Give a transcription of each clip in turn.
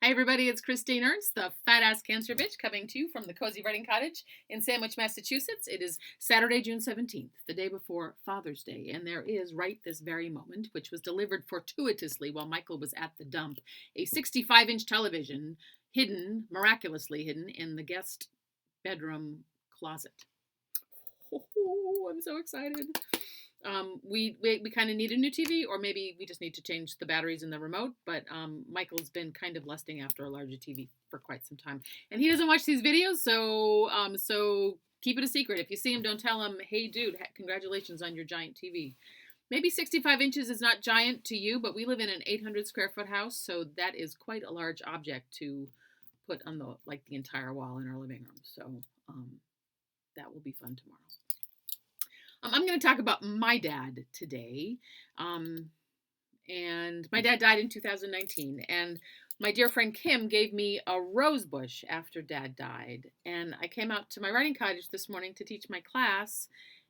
Hi, everybody. It's Christine Ernst, the fat ass cancer bitch, coming to you from the Cozy Writing Cottage in Sandwich, Massachusetts. It is Saturday, June 17th, the day before Father's Day, and there is, right this very moment, which was delivered fortuitously while Michael was at the dump, a 65-inch television hidden, miraculously hidden, in the guest bedroom closet. Oh, I'm so excited. We kind of need a new TV, or maybe we just need to change the batteries in the remote. But Michael's been kind of lusting after a larger TV for quite some time, and he doesn't watch these videos, so keep it a secret. If you see him, don't tell him, "Hey, dude, congratulations on your giant TV." Maybe 65 inches is not giant to you, but we live in an 800 square foot house, so that is quite a large object to put on the entire wall in our living room. So that will be fun tomorrow. I'm going to talk about my dad today. And my dad died in 2019. And my dear friend Kim gave me a rose bush after Dad died. And I came out to my writing cottage this morning to teach my class,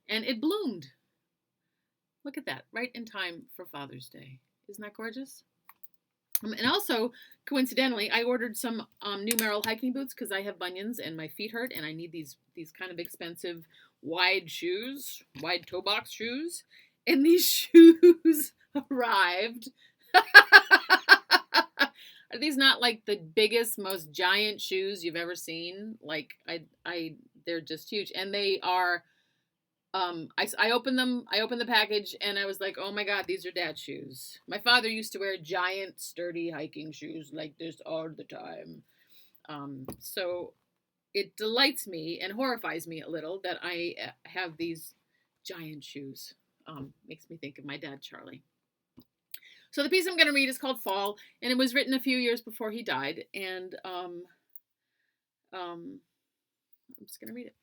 and it bloomed. Look at that, right in time for Father's Day. Isn't that gorgeous? And also, coincidentally, I ordered some new Merrell hiking boots because I have bunions and my feet hurt, and I need these kind of expensive wide shoes, wide toe box shoes. And these shoes arrived. Are these not like the biggest, most giant shoes you've ever seen? Like they're just huge, and they are. I opened them. I opened the package, and I was like, "Oh my God, these are Dad's shoes." My father used to wear giant, sturdy hiking shoes like this all the time. So it delights me and horrifies me a little that I have these giant shoes. Makes me think of my dad, Charlie. So the piece I'm going to read is called "Fall," and it was written a few years before he died. And I'm just going to read it.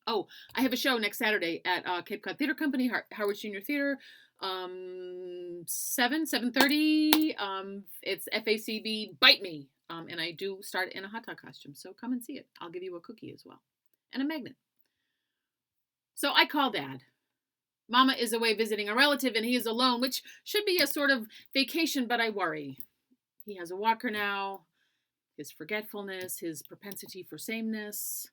Oh, I have a show next Saturday at Cape Cod Theater Company, Howard Junior Theater, 7:30. It's FACB Bite Me, and I do start in a hot dog costume, so come and see it. I'll give you a cookie as well, and a magnet. So I call Dad. Mama is away visiting a relative, and he is alone, which should be a sort of vacation, but I worry. He has a walker now, his forgetfulness, his propensity for sameness.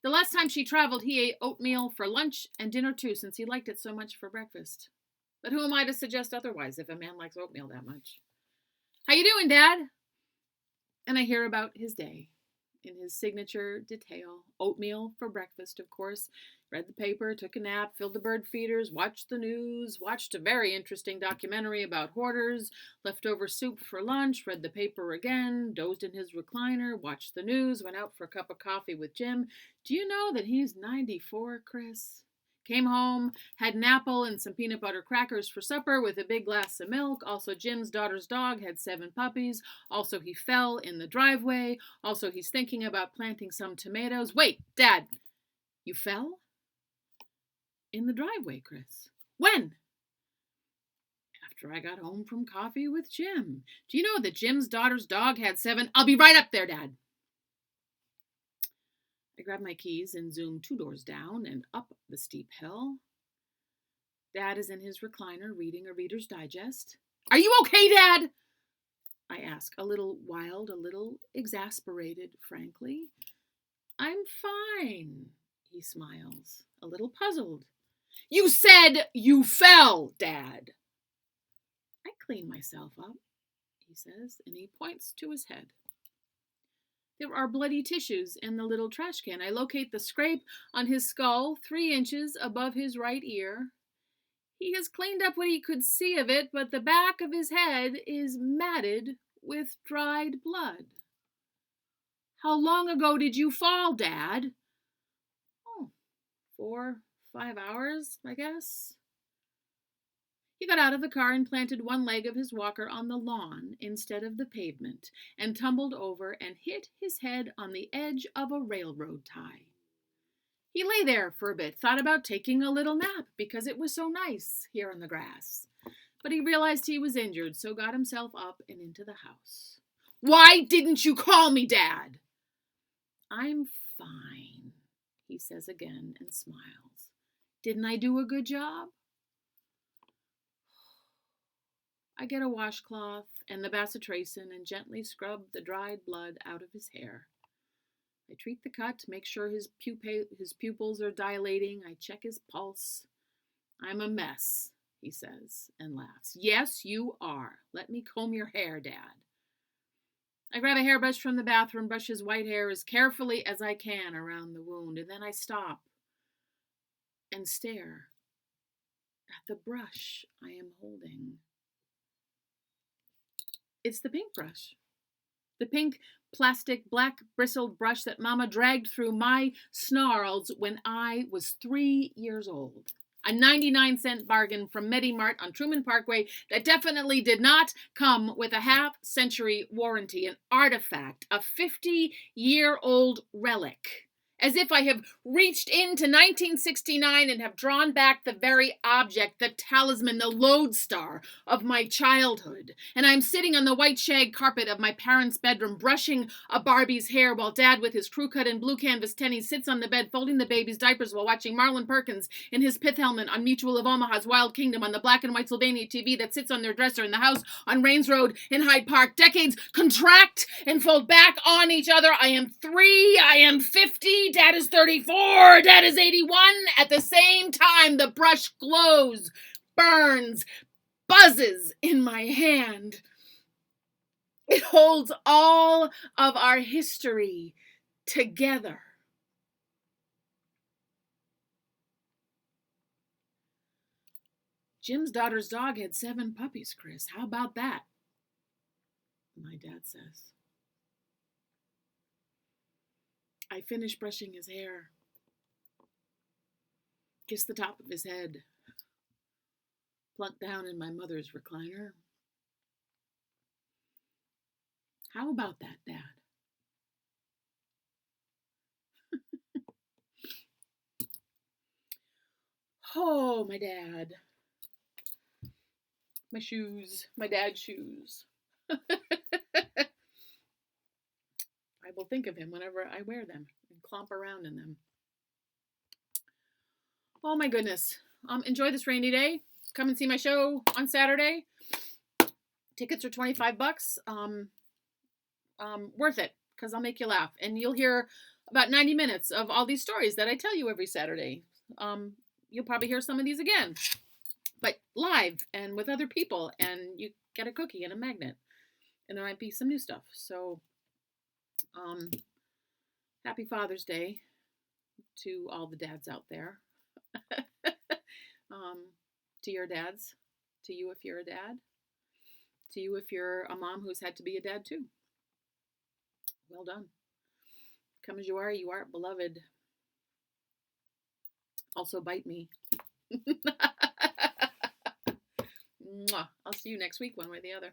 The last time she traveled, he ate oatmeal for lunch and dinner too, since he liked it so much for breakfast. But who am I to suggest otherwise if a man likes oatmeal that much? "How you doing, Dad?" And I hear about his day in his signature detail. Oatmeal for breakfast, of course. Read the paper, took a nap, filled the bird feeders, watched the news, watched a very interesting documentary about hoarders, leftover soup for lunch, read the paper again, dozed in his recliner, watched the news, went out for a cup of coffee with Jim. Do you know that he's 94, Chris? Came home, had an apple and some peanut butter crackers for supper with a big glass of milk. Also, Jim's daughter's dog had 7 puppies. Also, he fell in the driveway. Also, he's thinking about planting some tomatoes. Wait, Dad, you fell? In the driveway, Chris. When? After I got home from coffee with Jim. Do you know that Jim's daughter's dog had 7? I'll be right up there, Dad. I grab my keys and zoom 2 doors down and up the steep hill. Dad is in his recliner reading a Reader's Digest. "Are you okay, Dad?" I ask, a little wild, a little exasperated, frankly. "I'm fine," he smiles, a little puzzled. "You said you fell, Dad." "I clean myself up," he says, and he points to his head. There are bloody tissues in the little trash can. I locate the scrape on his skull 3 inches above his right ear. He has cleaned up what he could see of it, but the back of his head is matted with dried blood. "How long ago did you fall, Dad?" "Oh, 4, 5 hours, I guess." He got out of the car and planted one leg of his walker on the lawn instead of the pavement, and tumbled over and hit his head on the edge of a railroad tie. He lay there for a bit, thought about taking a little nap because it was so nice here on the grass. But he realized he was injured, so got himself up and into the house. "Why didn't you call me, Dad?" "I'm fine," he says again and smiles. "Didn't I do a good job?" I get a washcloth and the bacitracin and gently scrub the dried blood out of his hair. I treat the cut, make sure his pupils are dilating. I check his pulse. I'm a mess, he says and laughs. Yes, you are. Let me comb your hair, Dad. I grab a hairbrush from the bathroom, brush his white hair as carefully as I can around the wound, and then I stop and stare at the brush I am holding. It's the pink brush. The pink plastic black bristled brush that Mama dragged through my snarls when I was 3 years old. A 99-cent bargain from MediMart on Truman Parkway that definitely did not come with a half-century warranty, an artifact, a 50-year-old relic. As if I have reached into 1969 and have drawn back the very object, the talisman, the lodestar of my childhood. And I'm sitting on the white shag carpet of my parents' bedroom, brushing a Barbie's hair while Dad, with his crew cut and blue canvas tennies, sits on the bed folding the baby's diapers while watching Marlon Perkins in his pith helmet on Mutual of Omaha's Wild Kingdom on the black and white Sylvania TV that sits on their dresser in the house on Rains Road in Hyde Park. Decades contract and fold back on each other. I am 3, I am 50, Dad is 34, Dad is 81. At the same time, the brush glows, burns, buzzes in my hand. It holds all of our history together. Jim's daughter's dog had 7 puppies, Chris. How about that? My dad says. I finish brushing his hair, kiss the top of his head, plunk down in my mother's recliner. How about that, Dad? Oh, my dad. My shoes, my dad's shoes. I will think of him whenever I wear them and clomp around in them. Oh my goodness. Enjoy this rainy day. Come and see my show on Saturday. Tickets are $25. Worth it, because I'll make you laugh. And you'll hear about 90 minutes of all these stories that I tell you every Saturday. You'll probably hear some of these again, but live and with other people, and you get a cookie and a magnet, and there might be some new stuff. So happy Father's Day to all the dads out there. To your dads, to you if you're a dad, to you if you're a mom who's had to be a dad too. Well done. Come as you are beloved. Also bite me. I'll see you next week, one way or the other.